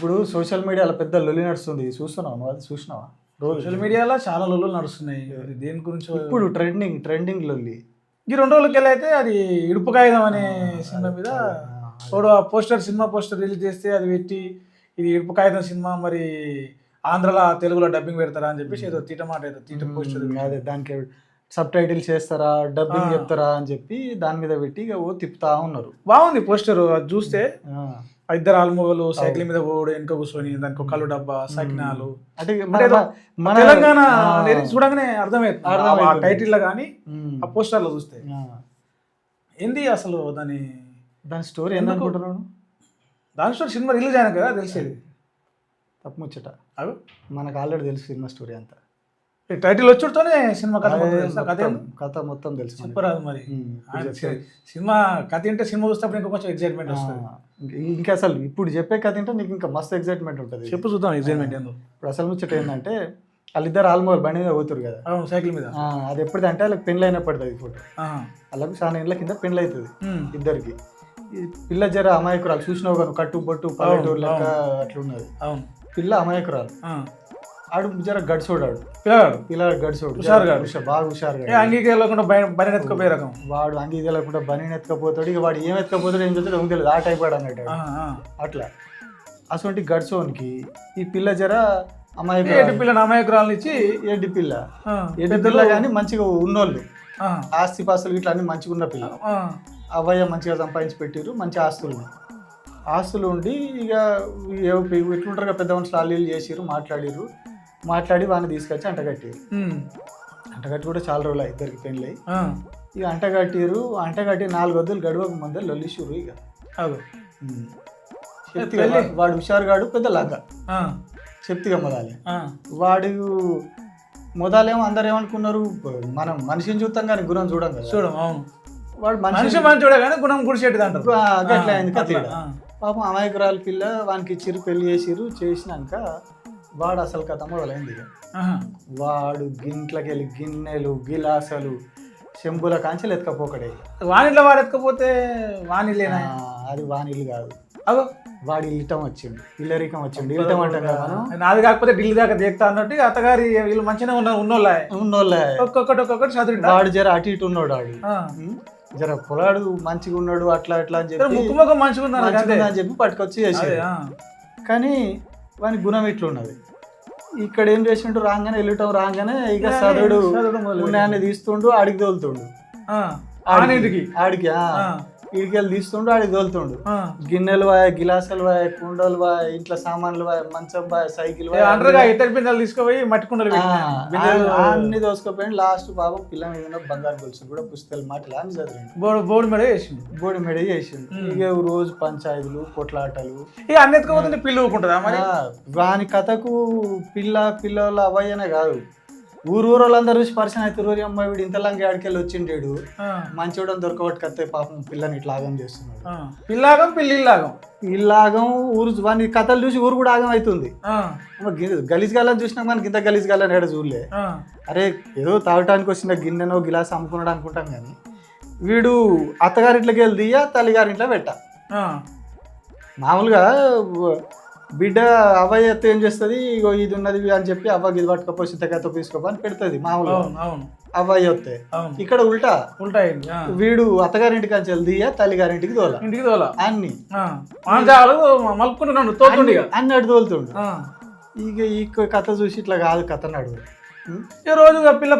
ఇప్పుడు సోషల్ మీడియాలో పెద్ద లొల్లి నడుస్తుంది, చూస్తున్నావా నువ్వు? అది చూసినావా? సోషల్ మీడియాలో చాలా లొల్లులు నడుస్తున్నాయి. అది దేని గురించో ఇప్పుడు ట్రెండింగ్ లొల్లి. ఈ 2 రోజులకి వెళ్ళి అయితే అది ఇడుపు కాగితం అనే సినిమా మీద వాడు ఆ పోస్టర్, సినిమా పోస్టర్ రిలీజ్ చేస్తే అది పెట్టి ఇది ఇడుపు కాగితం సినిమా మరి ఆంధ్రలో తెలుగులో డబ్బింగ్ పెడతారా అని చెప్పేసి ఏదో తీట పోస్టర్. అదే దానికి సబ్ టైటిల్స్ చేస్తారా, డబ్బింగ్ చెప్తారా అని చెప్పి దాని మీద పెట్టి ఇక తిప్పుతా ఉన్నారు. బాగుంది పోస్టర్. అది చూస్తే ఇద్దరు ఆల్మోగలు సైకిల్ మీద పోడు, వెనుక కూర్చొని దానికి కళ్ళు డబ్బా, సకినాలు అంటే మన తెలంగాణ చూడగానే అర్థమవుతుంది ఆ టైటిల్ లో కానీ ఆ పోస్టర్ లో చూస్తే. ఏంది అసలు దాని స్టోరీ ఏందనుకుంటున్నాను? దాని స్టోరీ సినిమా రిలీజ్ అయినా కదా తెలిసేది. తప్పు ముచ్చట, మనకు ఆల్రెడీ తెలుసు సినిమా స్టోరీ అంతా. టైటిల్ వచ్చుడుతోనే సినిమా కథ మొత్తం తెలుసు. చెప్పరాదు మరి. సినిమా కథ అంటే సినిమా చూస్తే ఇంకా కొంచెం ఎక్సైట్మెంట్ వస్తుంది. ఇంకా అసలు ఇప్పుడు చెప్పే కథ అంటే నీకు ఇంకా మస్తు ఎక్సైట్మెంట్ ఉంటుంది. చెప్పు చూద్దాం ఎక్సైట్మెంట్ ఏందో. ఇప్పుడు అసలు ముచ్చట ఏంటంటే వాళ్ళిద్దరు ఆల్మోస్ట్ బండి మీద పోతారు కదా సైకిల్ మీద. అది ఎప్పుడంటే వాళ్ళకి పెళ్ళి అయినప్పటిది ఫోటో. వాళ్ళకి చాలా ఏళ్ళ కింద పెళ్ళి అవుతుంది ఇద్దరికి. ఈ పిల్ల జర అమాయకురాలు, చూసినావు కదా కట్టు బొట్టు పల్లెటూరు లెక్క అట్లున్నది. పిల్ల అమాయకురాలు, ఆడు జర గడిచోడు, పిల్లగాడు గడిచోడు, బాగా హుషారుగా రకం. వాడు అంగీకి వెళ్ళకుండా బనీ ఎత్తుకపోతాడు. ఇక వాడు ఏం ఎత్తుకపోతాడు ఏం చేస్తాడు తెలియదు, ఆ టైప్ వాడు అన్నట్టు అట్లా. అటువంటి గడిచోనికి ఈ పిల్ల జర అమాయకురాలు ఇచ్చి ఎడ్డి పిల్ల కానీ మంచిగా ఉన్నోళ్ళు, ఆస్తి పాస్తులు ఇట్లా అన్ని మంచిగా ఉన్న పిల్ల. అవయ్య మంచిగా సంపాదించి పెట్టిరు, మంచి ఆస్తులు ఉండి ఇక ఎట్లుంటారు కదా పెద్ద మనుషులు అల్లీలు చేసిరు, మాట్లాడి వాడిని తీసుకొచ్చి అంటగట్టిరు. అంటగట్టి కూడా చాలా రోజులు ఇద్దరికి పెళ్ళి. ఇక అంటగట్టి 4 వద్దులు గడువక ముందర లొల్లిషురు. ఇక వాడు హుషారుగాడు పెద్ద లాగా చెప్తిగా మొదలే. వాడు మొదలేమో అందరు ఏమనుకున్నారు, మనం మనిషిని చూస్తాం కానీ గుణం చూడం కదా. వాడు మనిషి మంచోడే కానీ గుణం గుడిసేటిది అంటారు. అట్లా అయింది కథ. పాపం అమాయకురాలు పిల్ల వానికి ఇచ్చిరు, పెళ్లి చేసినాక వాడు అసలు కథ మొదలైంది. ఇక వాడు గింట్లకి వెళ్ళి గిన్నెలు గిలాసలు చెంబుల కాంచెలు ఎత్తుకపోకడే. వానిలో వాడు ఎత్తుకపోతే వానిలేనా? అది వానిల్లు కాదు, వాడి ఇల్టం వచ్చిండు, ఇల్లరికం వచ్చిండు. ఇల్టం అంటాం కదా మనం, నాది కాకపోతే ఢిల్లీ దాకా దేక్తా అన్నట్టు అత్తగారి వీళ్ళు మంచిగా ఉన్నోళ్ళే ఒక్కొక్కటి చదువు. వాడు జర అటు ఇటు ఉన్నాడు, వాడు జర పొలాడు మంచిగా ఉన్నాడు, అట్లా అని చెప్పి మంచిగా అని చెప్పి పట్టుకొచ్చి చేసాడు. కానీ వాని గుణం ఇట్లున్నది. ఇక్కడ ఏం చేసిండు, రాగానే ఇక సదుడు ఉన్నాయని తీస్తుండు, ఆడికి తోలుతుండు. ఆడికి ఇడికెళ్ళి తీస్తుండు, ఆడికి తోలుతుండు. గిన్నెలు వాయ, గిలాసాలు వాయ, కుండలు వాయ, ఇంట్లో సామాన్లు వాయ, మంచం వాయ, సైకిల్ తీసుకుపోయి మట్టి కుండలు అన్ని దోసుకుపోయి లాస్ట్ పాపం పిల్ల మీద బంగారు గొలుసులు కూడా పుస్తకాలు మాటలు అని చదివిండు. బోడి మెడ చేసిండు. ఇక రోజు పంచాయతీలు కొట్లాటలు ఇక అన్ని ఎత్తుకోపోతుంటే పిల్ల ఊకుంటుందా మరి? వాని కథకు పిల్లల అవ్వయ్యనే కాదు, ఊరోళ్ళందరూ చూసి పరిచయం అవుతారు. అమ్మాయి వీడు ఇంతలాంటి ఆడికెళ్ళి వచ్చిండేడు, మంచోడు దొరకబట్టుకొస్తే పాపం పిల్లని ఇట్లా ఆగం చేస్తున్నాడు. పిల్లాగం ఊరు వాని కథలు చూసి ఊరు కూడా ఆగం అవుతుంది. గలీజ్ గాలని చూసినా మనకి ఇంత గలీజ్ గాలని ఏడ చూడలే. అరే ఏదో తాగటానికి వచ్చిన గిన్నెనో గిలాస్ అమ్ముకున్నాడు అనుకుంటాం కానీ వీడు అత్తగారింట్లోకి వెళ్ళి దియ్య, తల్లిగారింట్లో పెట్ట. మామూలుగా బిడ్డ అవ్వయ్య ఎత్త ఏం చేస్తుంది, ఇగో ఇది ఉన్నది అని చెప్పి అవ్వకి ఇది పట్టుకపోయి చింతకాయతో తీసుకోపో అని పెడుతుంది మామూలుగా. అవ్వయ్య వస్తే ఇక్కడ ఉల్టా వీడు అత్తగారింటికి అని చెల్లి తల్లిగారింటికి తోల అన్ని అన్నట్టు తోలుతుండు. ఇక ఈ కథ చూసి ఇట్లా కాదు కథ నడు రోజు పిల్ల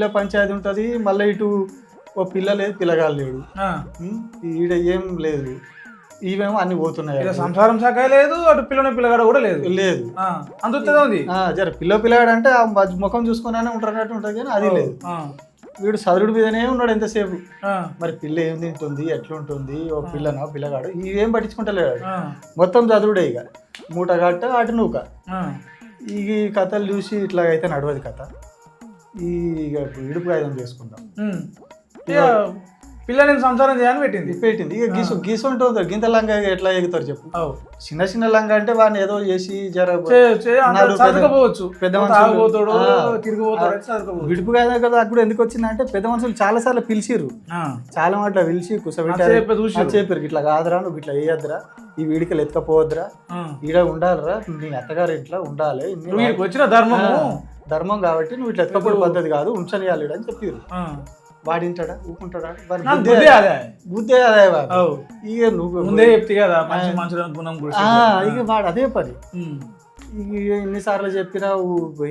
పంచాయతీ ఉంటది. మళ్ళీ ఇటు ఓ పిల్ల లేదు, పిల్లగాలు లేడు, ఈడ ఏం లేదు. ఇవేమో అన్ని పోతున్నాయి, సంసారం శాఖ లేదు, అటు పిల్లగాడు కూడా లేదు. అందుతుంది జర పిల్లగాడు అంటే ముఖం చూసుకునే ఉంటారన్నట్టు ఉంటుంది కానీ అది లేదు. వీడు చదువుడు మీదనే ఉన్నాడు ఎంతసేపు. మరి పిల్ల ఏం తింటుంది, ఎట్లుంటుంది, ఓ పిల్లగాడు ఇవేం పట్టించుకుంటలేడు, మొత్తం చదువుడే. ఇక మూట గట్ట అటు నూక. ఈ కథలు చూసి ఇట్లా అయితే నడవదు కథ. ఇక ఇడుపు కాగితం చేసుకుందాం. పిల్ల నేను సంసారం చేయాలని పెట్టింది. పెట్టింది. ఇక గీసు ఉంటుంది గింత లంగా ఎట్లా ఎగుతారు చెప్పు. చిన్న చిన్న లంగా అంటే వాడిని ఏదో చేసి జర చదువుకోవచ్చు, పెద్ద విడుపు కదా కూడా ఎందుకు వచ్చిందంటే పెద్ద మనుషులు చాలా సార్లు పిలిచిర్రు, చాలా మాటలు పిలిచి కుసబెట్టారు, చెప్పారు ఇట్లా కాదురా నువ్వు ఇట్లా వేయద్దురా, ఈ వీడికలు ఎత్తుకపోవద్దురా, ఈడ ఉండాలిరా, నీ అత్తగారి ఇంట్లో ఉండాలి, వచ్చిన ధర్మం కాబట్టి నువ్వు ఇట్లా ఎత్తుకపోయే పద్ధతి కాదు ఉంచనియాలి అని చెప్పారు. వాడింటాడా ఊకుంటాడా బుద్ధే అదే ఇక నువ్వు ముందే చెప్తే కదా ఇక వాడు అదే పని. ఇక ఎన్నిసార్లు చెప్పినా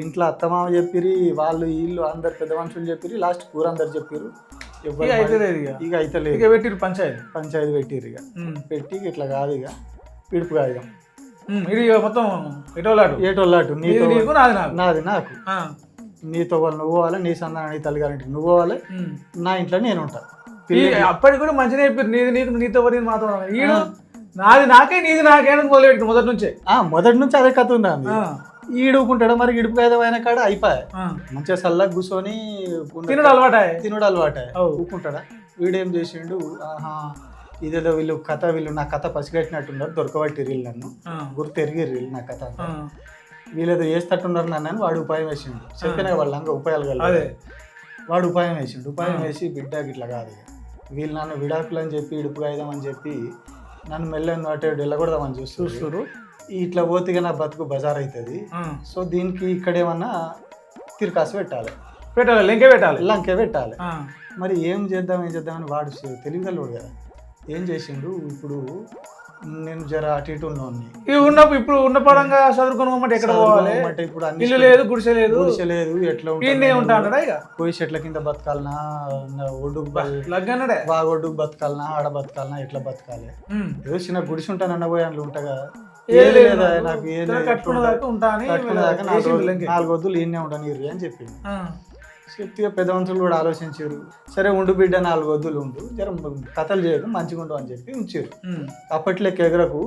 ఇంట్లో అత్తమామ చెప్పిరి, వాళ్ళు వీళ్ళు అందరు పెద్ద మనుషులు చెప్పిరి, లాస్ట్ కూర అందరు చెప్పిరు, ఇక అయితలేదు. ఇక పెట్టిరు పంచాయతీ పెట్టిరు. ఇక పెట్టి ఇట్లా కాదు ఇక పిడుపు కాదు ఇది మొత్తం ఏటోళ్ళాటు నీతో నాది నాకు, నీతో వాళ్ళు నువ్వు పోవాలి, నీ సంతానం నీ తల్లిగారింటికి నువ్వు పోవాలి, నా ఇంట్లో నేను ఉంటా. అప్పటికి కూడా మంచిగా చెప్పారు, నీది నీకు నీతో మాతో నాది నాకే నీది నాకే మొదలెట్టు మొదటి నుంచి అదే కథ ఉందా. ఈడుకుంటాడు మరి ఇడుపు కాదు అయిన కాడ అయిపోయా మంచిగా సల్లా కూర్చొని తినడు అలవాటాయి ఊకుంటాడా. వీడేం చేసిండు, ఇదేదో వీళ్ళు నా కథ పసిగట్టినట్టున్నారు, దొరకబట్టి రీల్ నన్ను గుర్తు ఎరిగి రీల్ నా కథ వీళ్ళేదో వేస్తట్టున్నారు నన్ను వాడు ఉపాయం వేసిండు. చెప్పినా వాళ్ళంగా ఉపాయాలు కలదు, వాడు ఉపాయం వేసిండు. ఉపాయం వేసి బిడ్డకి ఇట్లా కాదు వీళ్ళు నన్ను విడాకులు అని చెప్పి ఇడుపు కాయిదామని చెప్పి నన్ను మెల్లని అటు వెళ్ళకూడదామని చూస్తారు. ఇట్లా పోతే నా బతుకు బజార్ అవుతుంది. సో దీనికి ఇక్కడేమన్నా తిరకాసు పెట్టాలి, లంకే పెట్టాలి. మరి ఏం చేద్దామని వాడు తెలివిగలవాడు కదా. ఏం చేసిండు, ఇప్పుడు నేను జర అటు ఇటు ఉన్నప్పుడు ఇప్పుడు ఉన్న పడంగా చదువుకుని ఎక్కడ పోవాలి, ఇప్పుడు ఇల్లు లేదు గుడిసె లేదు ఎట్లా ఉంటాడు పోయి చెట్ల కింద బతకాలనా, ఒడ్డుకు బాగా ఒడ్డుకు బతకాలనా, ఆడ బతకాలనా, ఎట్లా బతకాలి, ఏదో చిన్న గుడిసి ఉంటానన్న పోయి అందులో ఉంటాగా నాకు కట్టుకునేదాకా 4 వద్దులు ఈయనే ఉండని అని చెప్పింది. చెప్తే పెద్ద మనుషులు కూడా ఆలోచించారు, సరే ఉండు బిడ్డ 4 వద్దులు ఉండు, జర కథలు చేయకు మంచిగా ఉండవు అని చెప్పి ఉంచారు. అప్పట్లో ఎగరకు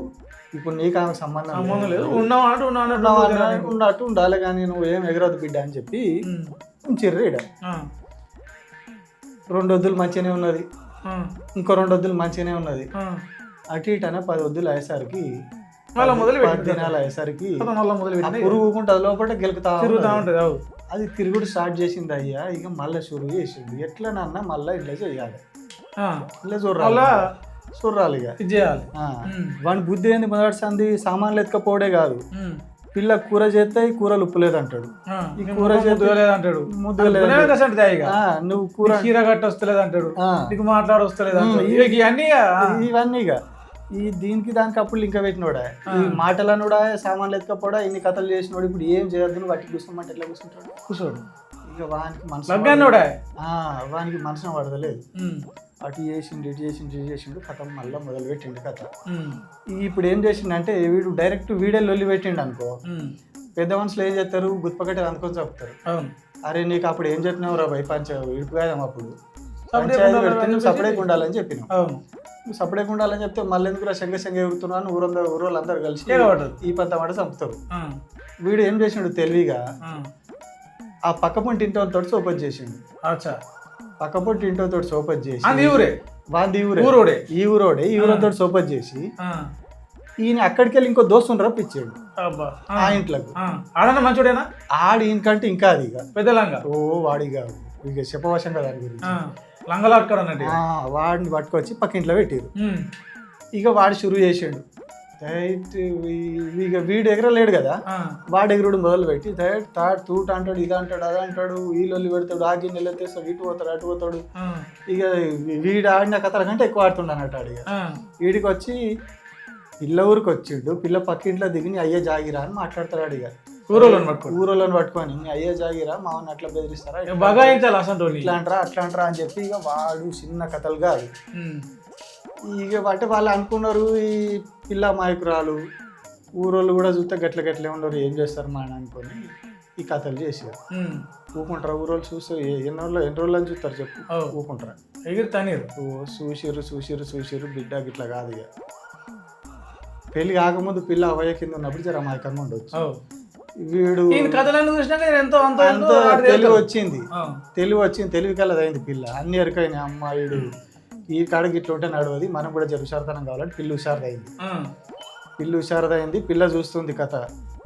ఇప్పుడు నీకు ఆమెకు సంబంధం లేదు, ఉన్నట్టు ఉండాలి కానీ నువ్వు ఏం ఎగరదు బిడ్డ అని చెప్పి ఉంచారు. ఈడ 2 వద్దులు మంచిగానే ఉన్నది, ఇంకో 2 వద్దులు మంచిగానే ఉన్నది, అటు ఇటు అనే 10 వద్దులు అయ్యేసరికి 10 దినాలు అయ్యేసరికి పురుగుకుంటే అది లోపల గెలుకుతా ఉంటుంది. అది తిరుగుడు స్టార్ట్ చేసింది అయ్యా. ఇక మళ్ళీ షురువు చేసింది, ఎట్లా నాన్న మళ్ళీ ఇట్లా చేయాలి, ఇట్లా చూడాలి ఇక చేయాలి. వాడి బుద్ధి ఏంది మొదటిసారి సామాన్లు ఎత్తుకపోవడే కాదు, పిల్ల కూర చేస్తే కూరలు ఉప్పు లేదంటాడు, ఈ కూర చేస్తాడు నువ్వు కూర కీర గట్ట వస్తలేదు అంటాడు, నీకు మాట్లాడ వస్తలేదు ఇవన్నీ ఇక దీనికి దానికి అప్పుడు ఇంకా పెట్టినోడా, ఈ మాటలనుడా సామాన్లు ఎత్తుకపోడా ఇన్ని కథలు చేసినోడు. ఇప్పుడు ఏం చేయొద్దు వాటికి కూర్చోమంటే ఎట్లా కూర్చోడు. ఇక వానికి మనసున పడదలేదు, అటు చేసిండు ఇటు చేసిండు కథ మళ్ళీ మొదలు పెట్టిండు కథ. ఇప్పుడు ఏం చేసిండంటే వీడు డైరెక్ట్ వీడే లొల్లి పెట్టిండు అనుకో, పెద్ద మనుషులు ఏం చేస్తారు, గుర్తుపక్కటి అనుకొని చెప్తారు, అరే నీకు అప్పుడు ఏం చెప్పినావు రా భయ ఇడుపు కాదాం అప్పుడు పంచాయతీ పెడితే నువ్వు సపరేట్గా ఉండాలని చెప్పినావు, నువ్వు సపరేట్గా ఉండాలని చెప్తే మళ్ళీ ఎందుకు శంగ ఎగురుతున్నాను ఊరోళ్ళు అందరు కలిసి ఈ పంత మాట చంపుతారు. వీడు ఏం చేసిండు తెలివిగా ఆ పక్క పొంటి ఇంటితో సోపతి చేసిండు, పక్క పొంటి ఇంటితో సోపతి చేసి ఈ ఊరోడే సోపతి చేసి ఈయన అక్కడికి వెళ్ళి ఇంకో దోస్తుని రప్పించాడు ఆ ఇంట్లోకి. మంచోడేనా ఆడి ఈయనకంటే ఇంకా అది ఇక పెద్దలంగా వాడిగా ఇక చెప్పవశంగా దాని గురించి వాడిని పట్టుకొచ్చి పక్కింట్లో పెట్టారు. ఇక వాడు షురువు చేసాడు, ఇక వీడు ఎగరలేడు కదా, వాడు ఎగురుడు మొదలు పెట్టి తూట అంటాడు, ఇది అంటాడు, అది అంటాడు, వీళ్ళు పెడతాడు, ఆ గిన్నెలు ఎత్తేస్తాడు, ఇటు పోతాడు అటు పోతాడు. ఇక వీడు ఆడిన కథల కంటే ఎక్కువ ఆడుతుండ అన్నట్టు ఆడు. ఇక వీడికి వచ్చి పిల్ల ఊరికి వచ్చిండు, పిల్ల పక్కింట్లో దిగి నీ అయ్యే జాగిరా అని మాట్లాడతాడు. ఇక ఊరోళ్ళని పట్టుకొని నీ అయ్యే జాగిరా మామని అట్లా బెదిరిస్తారా, ఇట్లా అంటారా అట్లా అంటారా అని చెప్పి ఇక వాడు చిన్న కథలు కాదు. ఇక అంటే వాళ్ళు అనుకున్నారు ఈ పిల్ల మాయకురాలు, ఊరోళ్ళు కూడా చూస్తే గట్లే ఉండరు, ఏం చేస్తారు మా అని అనుకొని ఈ కథలు చేసారు. ఊకుంటారా ఊరోళ్ళు చూస్తే ఎన్ని రోజులు అని చూస్తారు చెప్పు, ఊకుంటారా చూసిరు బిడ్డ గిట్లా కాదు. ఇక పెళ్లి కాకముందు పిల్ల అవయ కింద ఉన్నప్పుడు జర మాయకంగా ఉండొచ్చు. వీడు తెలివి వచ్చింది తెలివి కలదైంది పిల్ల, అన్ని ఎరకైనా అమ్మాయిడు ఈ కాడకి ఇట్లా ఉంటే నడవది, మనం కూడా జర హుషారుతనం కావాలంటే పిల్ల హుషారుదైంది. పిల్ల హుషారుదైంది, పిల్ల చూస్తుంది కథ.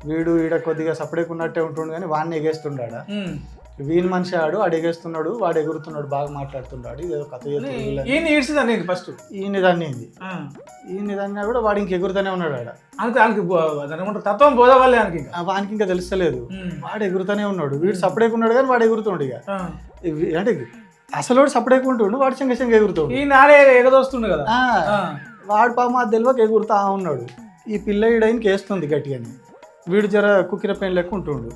వీడు ఈడ కొద్దిగా సపరేట్ ఉన్నట్టే ఉంటుండు కానీ వాడిని ఎగేస్తుండాడ. వీని మనిషి ఆడు ఎగేస్తున్నాడు, వాడు ఎగురుతున్నాడు, బాగా మాట్లాడుతున్నాడు. ఇదేదో కథ ఫస్ట్ ఈయన దాన్నింది. ఈయన దాన్ని కూడా వాడు ఇంక ఎగురుతూనే ఉన్నాడు ఆడ. తత్వం పోదవాలి వానికి ఇంకా తెలుస్తలేదు, వాడు ఎగురుతూనే ఉన్నాడు. వీడు సపరేట్ ఉన్నాడు కానీ వాడు ఎగురుతుండు. ఇక అంటే అసలు వాడు సపరేట్ ఉంటుండు, వాడు చెంగ చెంగ ఎగురుతుండు. ఈ నాడే ఎగదొస్తుండు కదా, వాడు పాప అది తెలియక ఎగురుతా ఉన్నాడు. ఈ పిల్ల ఈడైనకి వేస్తుంది గట్టిగాని, వీడు జర కుక్కిన పెయిన్ లెక్క ఉంటుండు.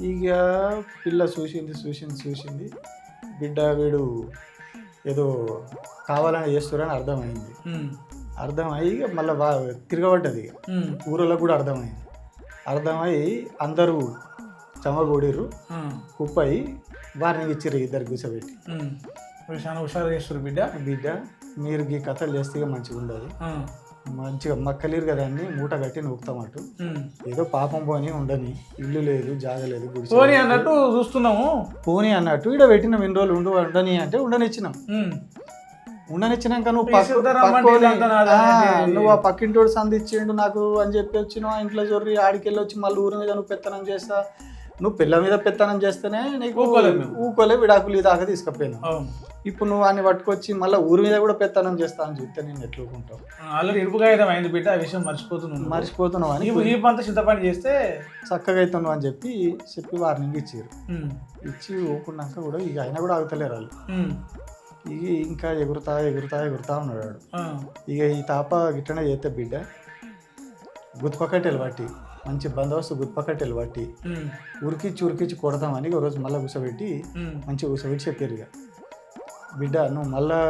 ఇక పిల్ల చూసింది బిడ్డ వీడు ఏదో కావాలని చేస్తున్నారని అర్థమైంది. అర్థమయ్యి ఇక మళ్ళీ తిరగబడ్డది. ఇక ఊరిలో కూడా అర్థమయ్యి అందరూ చమగూడిర్రు, కుప్పయి వారిని ఇచ్చిర్రు ఇద్దరు కూర్చోబెట్టి. చాలా హుషారు చేస్తారు బిడ్డ మీరు ఈ కథలు చేస్తే మంచిగా ఉండదు, మంచిగా మక్కలేరు కదా అని మూట కట్టి నూకుతామటు. ఏదో పాపం పోని ఉండని, ఇల్లు లేదు జాగ లేదు, పోనీ అన్నట్టు చూస్తున్నాము. పోనీ అన్నట్టు ఇక్కడ పెట్టినాం, ఎన్ని రోజులు ఉండని అంటే ఉండనిచ్చినాం. ఉండనిచ్చినాక నువ్వు ఆ పక్కింటోడు సంధించిండు నాకు అని చెప్పి వచ్చినావు, ఇంట్లో జొర్రి ఆడికెళ్ళి వచ్చి మళ్ళీ ఊరి మీద నువ్వు పెత్తనం చేస్తా. నువ్వు పిల్ల మీద పెత్తనం చేస్తేనే నీకు ఊకోలే, విడాకులు దాకా తీసుకుపోయినావు. ఇప్పుడు నువ్వు అన్ని పట్టుకొచ్చి మళ్ళీ ఊరి మీద కూడా పెత్తనం చేస్తా అని చెప్తే నేను ఎట్లుకుంటావు. ఆల్రెడీ ఇడుపుగాయడం అయింది బిడ్డ, ఆ విషయం మర్చిపోతున్నావు అని అంతా చింతపండి చేస్తే చక్కగా అవుతున్నావు అని చెప్పి వార్నింగ్ ఇచ్చారు. ఇచ్చి ఊకున్నాక కూడా ఇక అయినా కూడా ఆగుతలేరు వాళ్ళు. ఇక ఇంకా ఎగురుతా ఉన్నాడు. ఇక ఈ తాప గిట్టనే చేస్తే బిడ్డ గుత్పకట్టెలు బట్టి మంచి బందోబస్తు గుత్పకట్టెలు బట్టి ఉరికిచ్చి కొడదామని ఒక రోజు మళ్ళీ కూర్చోబెట్టి మంచిగా కూర్చోబెట్టి చెప్పారు. ఇక బిడ్డ నువ్వు మళ్ళా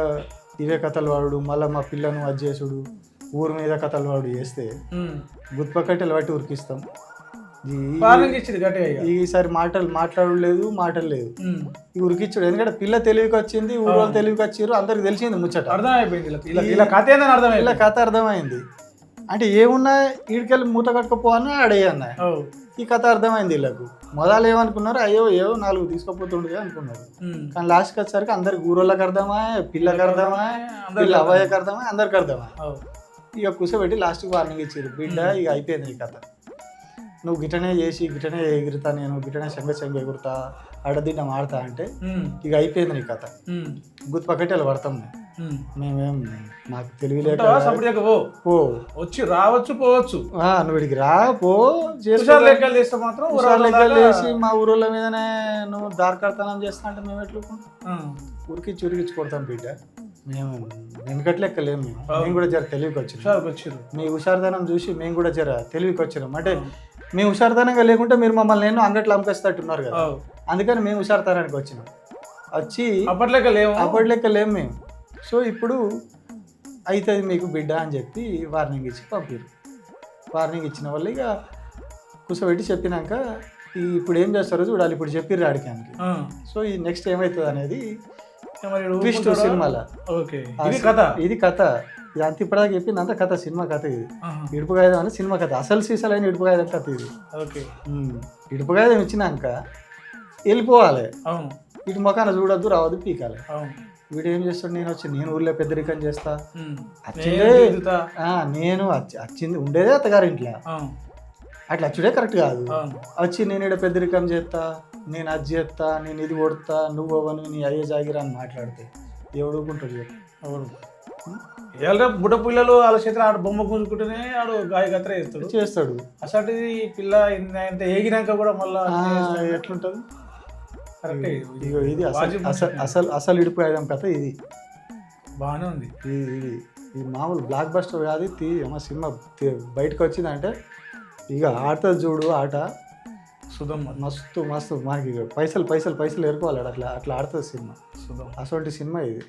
ఇవే కథలు వాడు, మళ్ళీ మా పిల్లను అది చేసుడు, ఊరి మీద కథలు వాడు చేస్తే గుత్పకట్టెలు బట్టి ఉరికిస్తాం. ఈసారి మాటలు లేదు ఉరికిచ్చుడు. ఎందుకంటే పిల్ల తెలివికి వచ్చింది, ఊరు తెలివికి వచ్చారు, అందరికి తెలిసింది ముచ్చట, అర్థమైపోయింది. కథ అర్థమైంది. అంటే ఏమున్నా ఈడికెళ్ళి మూట కట్టుకోపోవన్నా అడేయన్నా, ఈ కథ అర్థమైంది వీళ్ళకు. మొదలు ఏమనుకున్నారు, అయ్యో 4 తీసుకుపోతుండే అనుకున్నారు. కానీ లాస్ట్కి వచ్చేసరికి అందరికి ఊరోళ్ళకి అర్థమా, పిల్లకి అర్థమా, పిల్ల అబ్బాయికి అర్థమా, అందరికి అర్థమా. ఇక కూర్చోబెట్టి లాస్ట్కి వార్నింగ్ ఇచ్చారు. బిడ్డ ఇక అయిపోయింది ఈ కథ, నువ్వు గిటనే చేసి గిటనే ఎగురుతా, నేను గిటనే చెంగ ఎగురుతా, ఆడదిడ్డం ఆడతా అంటే ఇక అయిపోయింది నీ కథ. గుత్పకట్టెలు పడతాం మేమేం, మాకు తెలివి లేక వచ్చి రావచ్చు పోవచ్చు. నువ్వు ఇడికి రా పో లెక్కలు చేస్తే మాత్రం లెక్కలు చేసి మా ఊరోళ్ళ మీదనే నువ్వు దారికర్తనం చేస్తా అంటే మేము ఎట్లుకుంటాం, ఉరికిచ్చి కొడతాం బిడ్డ. మేము వెనకట్ లెక్కలేము, మేము కూడా జర తెలివికి వచ్చినాం. మీ హుషారుతనం చూసి మేము కూడా జర తెలివికి వచ్చినాం. అంటే మేము హుషారుతనంగా లేకుంటే మీరు మమ్మల్ని నేను అంగట్లో అమ్మకేస్తట్టున్నారు కదా, అందుకని మేము హుషారుతనానికి వచ్చినాం. వచ్చి అప్పట్లెక్క లేము మేము. సో ఇప్పుడు అవుతుంది మీకు బిడ్డ అని చెప్పి వార్నింగ్ ఇచ్చి పంపారు. వార్నింగ్ ఇచ్చిన వాళ్ళు ఇక కూర్చోబెట్టి చెప్పినాక ఇప్పుడు ఏం చేస్తారో చూడాలి. ఇప్పుడు చెప్పిర్రు ఆడికానికి. సో ఈ నెక్స్ట్ ఏమవుతుంది అనేది ట్విస్ట్ సినిమాలో. ఇది కథ అంత ఇప్పటిదాకా చెప్పింది అంత కథ, సినిమా కథ. ఇది ఇడుపుగాయదం అని సినిమా కథ, అసలు సీసాలైన ఇడుపుగాయదం కథ ఇది. ఇడుపుగాయదం ఇచ్చినాక వెళ్ళిపోవాలి, ఇటు మొఖాన చూడొద్దు, రావద్దు, పీకాలి. వీడు ఏం చేస్తాడు, నేను ఊర్లో పెద్దరికం చేస్తా, వచ్చింది ఉండేదే అత్తగారింట్లో, అట్లా వచ్చుడే కరెక్ట్ కాదు. వచ్చి నేను ఇక్కడ పెద్దరికం చేస్తా, నేను అది చేస్తా, నేను ఇది కొడతా, నువ్వు అవను నీ అయ్యే జాగిరా అని మాట్లాడితే ఎవడుకుంటాడు చెప్పు? ఎవరు బుడ్డ పిల్లలు వాళ్ళ చేతిలో ఆడ బొమ్మ కూర్చుకుంటేనే ఆడు గాయగత్ర చేస్తాడు. అసలు పిల్ల ఇంత ఏగినాక కూడా మళ్ళీ ఎట్లుంటుంది? ఇది అసలు ఇడిపోయేదాం కథ. ఇది బాగానే ఉంది. ఈ మామూలు బ్లాక్ బస్టర్ కాదు. సినిమా బయటకు వచ్చిందంటే ఇక ఆడుతుంది చూడు ఆట, మస్తు మనకి పైసలు ఎరుకోవాలి, అట్లా ఆడుతుంది సినిమా. అసలు సినిమా ఇది.